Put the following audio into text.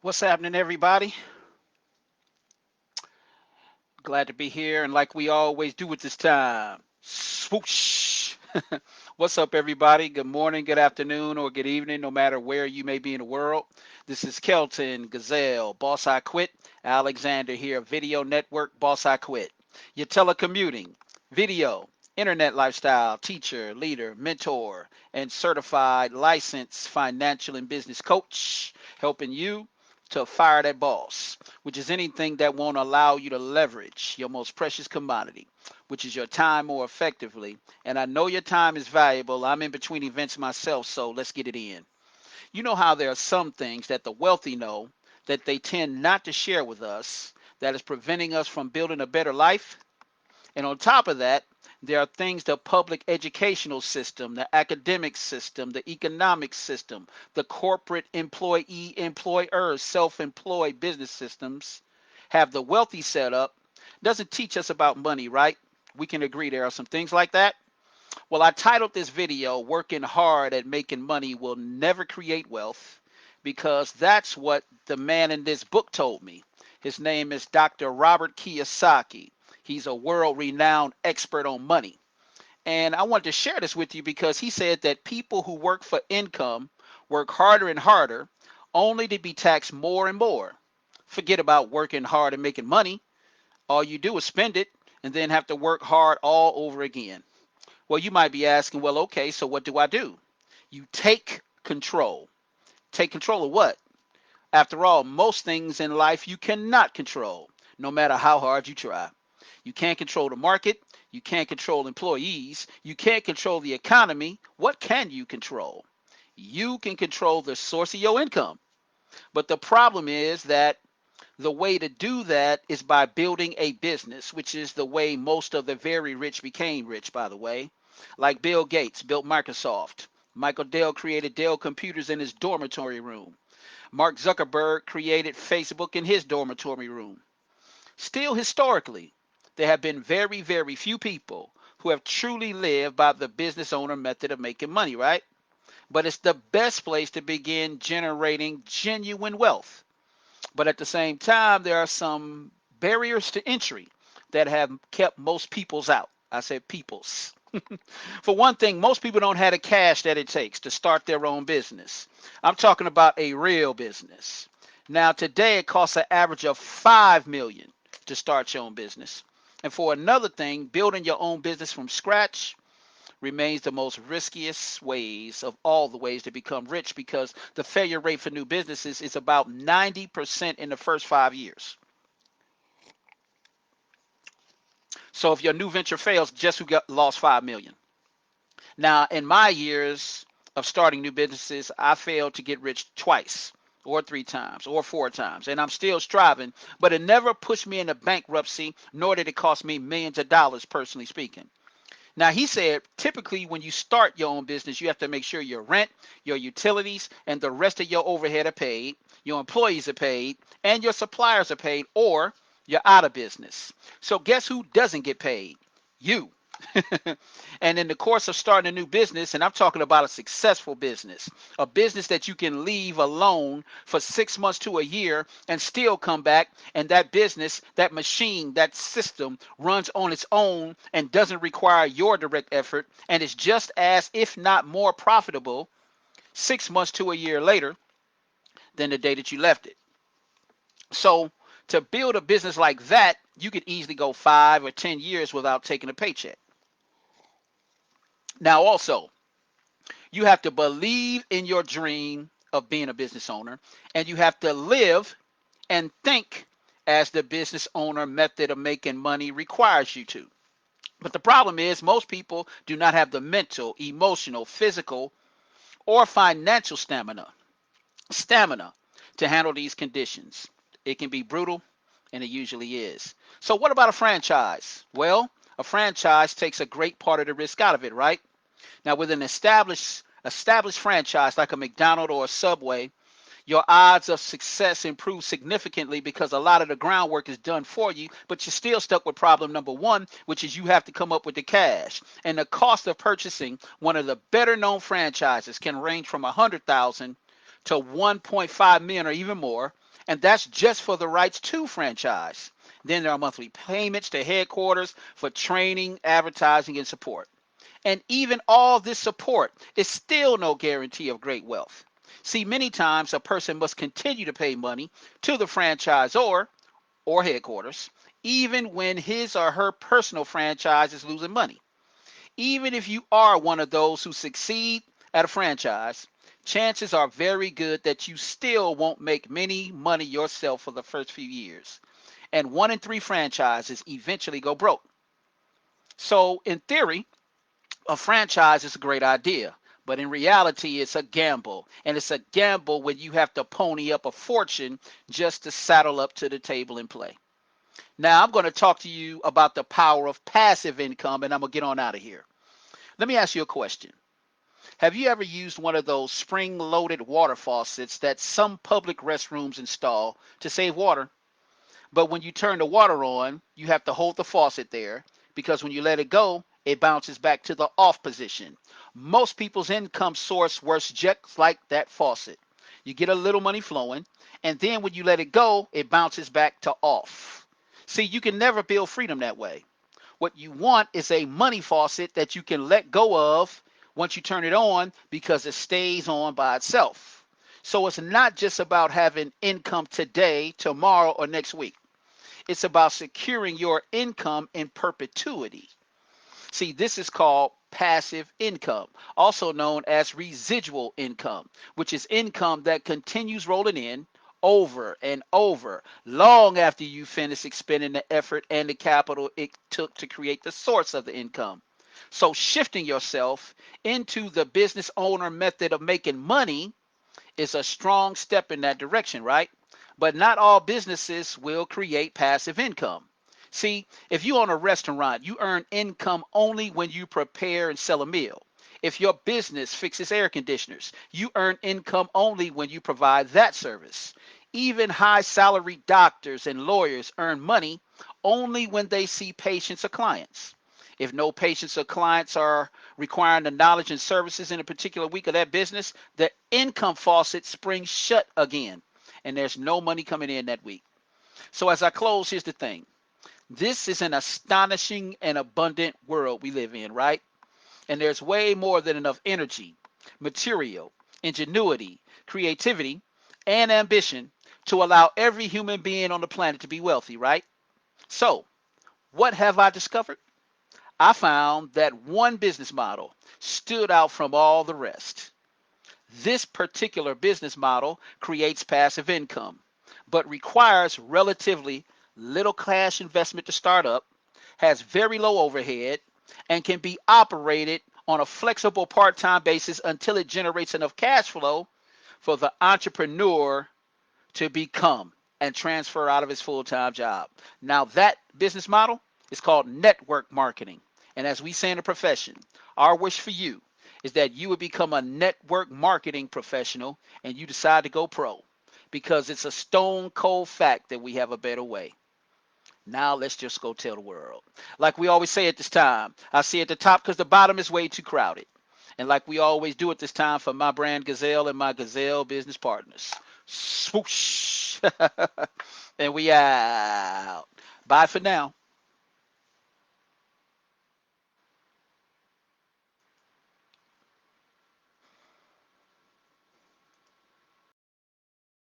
What's happening, everybody? Glad to be here, and like we always do at this time, swoosh. What's up, everybody? Good morning, good afternoon, or good evening, no matter where you may be in the world. This is Kelton, Gazelle, Boss I Quit, Alexander here, Video Network, Boss I Quit. You're telecommuting, video, internet lifestyle, teacher, leader, mentor, and certified licensed financial and business coach, helping you to fire that boss, which is anything that won't allow you to leverage your most precious commodity, which is your time more effectively. And I know your time is valuable. I'm in between events myself, so let's get it in. You know how there are some things that the wealthy know that they tend not to share with us that is preventing us from building a better life? And on top of that, there are things the public educational system, the academic system, the economic system, the corporate employee, employer, self employed business systems have the wealthy set up. Doesn't teach us about money, right? We can agree there are some things like that. Well, I titled this video, Working Hard at Making Money Will Never Create Wealth, because that's what the man in this book told me. His name is Dr. Robert Kiyosaki. He's a world renowned expert on money. And I wanted to share this with you because he said that people who work for income work harder and harder only to be taxed more and more. Forget about working hard and making money. All you do is spend it and then have to work hard all over again. Well, you might be asking, well, okay, so what do I do? You take control. Take control of what? After all, most things in life you cannot control, no matter how hard you try. You can't control the market. You can't control employees. You can't control the economy. What can you control? You can control the source of your income. But the problem is that the way to do that is by building a business, which is the way most of the very rich became rich, by the way. Like Bill Gates built Microsoft. Michael Dell created Dell computers in his dormitory room. Mark Zuckerberg created Facebook in his dormitory room. Still, historically, there have been very, very few people who have truly lived by the business owner method of making money, right? But it's the best place to begin generating genuine wealth. But at the same time, there are some barriers to entry that have kept most people's out. I said people's. For one thing, most people don't have the cash that it takes to start their own business. I'm talking about a real business. Now, today it costs an average of 5 million to start your own business. And for another thing, building your own business from scratch remains the most riskiest ways of all the ways to become rich because the failure rate for new businesses is about 90% in the first 5 years. So if your new venture fails, just who got lost 5 million. Now, in my years of starting new businesses, I failed to get rich twice or three times or four times, and I'm still striving, but it never pushed me into bankruptcy, nor did it cost me millions of dollars, personally speaking. Now, he said typically when you start your own business, you have to make sure your rent, your utilities, and the rest of your overhead are paid, your employees are paid, and your suppliers are paid, or you're out of business. So, guess who doesn't get paid? You. And in the course of starting a new business, and I'm talking about a successful business, a business that you can leave alone for 6 months to a year and still come back, and that business, that machine, that system runs on its own and doesn't require your direct effort and is just as, if not more profitable, 6 months to a year later than the day that you left it. So, to build a business like that, you could easily go 5 or 10 years without taking a paycheck. Now, also, you have to believe in your dream of being a business owner, and you have to live and think as the business owner method of making money requires you to. But the problem is, most people do not have the mental, emotional, physical, or financial stamina to handle these conditions. It can be brutal, and it usually is. So, what about a franchise? Well, a franchise takes a great part of the risk out of it, right? Now, with an established franchise like a McDonald's or a Subway, your odds of success improve significantly because a lot of the groundwork is done for you, but you're still stuck with problem number one, which is you have to come up with the cash. And the cost of purchasing one of the better known franchises can range from 100,000 to 1.5 million or even more. And that's just for the rights to franchise. Then there are monthly payments to headquarters for training, advertising, and support. And even all this support is still no guarantee of great wealth. See, many times a person must continue to pay money to the franchisor or headquarters, even when his or her personal franchise is losing money. Even if you are one of those who succeed at a franchise, chances are very good that you still won't make many money yourself for the first few years. And 1 in 3 franchises eventually go broke. So, in theory, a franchise is a great idea, but in reality, it's a gamble. And it's a gamble when you have to pony up a fortune just to saddle up to the table and play. Now, I'm going to talk to you about the power of passive income, and I'm going to get on out of here. Let me ask you a question. Have you ever used one of those spring-loaded water faucets that some public restrooms install to save water? But when you turn the water on, you have to hold the faucet there because when you let it go, it bounces back to the off position. Most people's income source works just like that faucet. You get a little money flowing, and then when you let it go, it bounces back to off. See, you can never build freedom that way. What you want is a money faucet that you can let go of once you turn it on because it stays on by itself. So it's not just about having income today, tomorrow, or next week. It's about securing your income in perpetuity. See, this is called passive income, also known as residual income, which is income that continues rolling in over and over long after you finish expending the effort and the capital it took to create the source of the income. So, shifting yourself into the business owner method of making money is a strong step in that direction, right? But not all businesses will create passive income. See, if you own a restaurant, you earn income only when you prepare and sell a meal. If your business fixes air conditioners, you earn income only when you provide that service. Even high salary doctors and lawyers earn money only when they see patients or clients. If no patients or clients are requiring the knowledge and services in a particular week of that business, the income faucet springs shut again, and there's no money coming in that week. So as I close, here's the thing. This is an astonishing and abundant world we live in, right? And there's way more than enough energy, material, ingenuity, creativity, and ambition to allow every human being on the planet to be wealthy, right? So, what have I discovered? I found that one business model stood out from all the rest. This particular business model creates passive income, but requires relatively little cash investment to start up, has very low overhead, and can be operated on a flexible part-time basis until it generates enough cash flow for the entrepreneur to become and transfer out of his full-time job. Now that business model is called network marketing. And as we say in the profession, our wish for you is that you would become a network marketing professional and you decide to go pro because it's a stone cold fact that we have a better way. Now let's just go tell the world. Like we always say at this time, I see at the top because the bottom is way too crowded. And like we always do at this time for my brand Gazelle and my Gazelle business partners. Swoosh. And we out. Bye for now.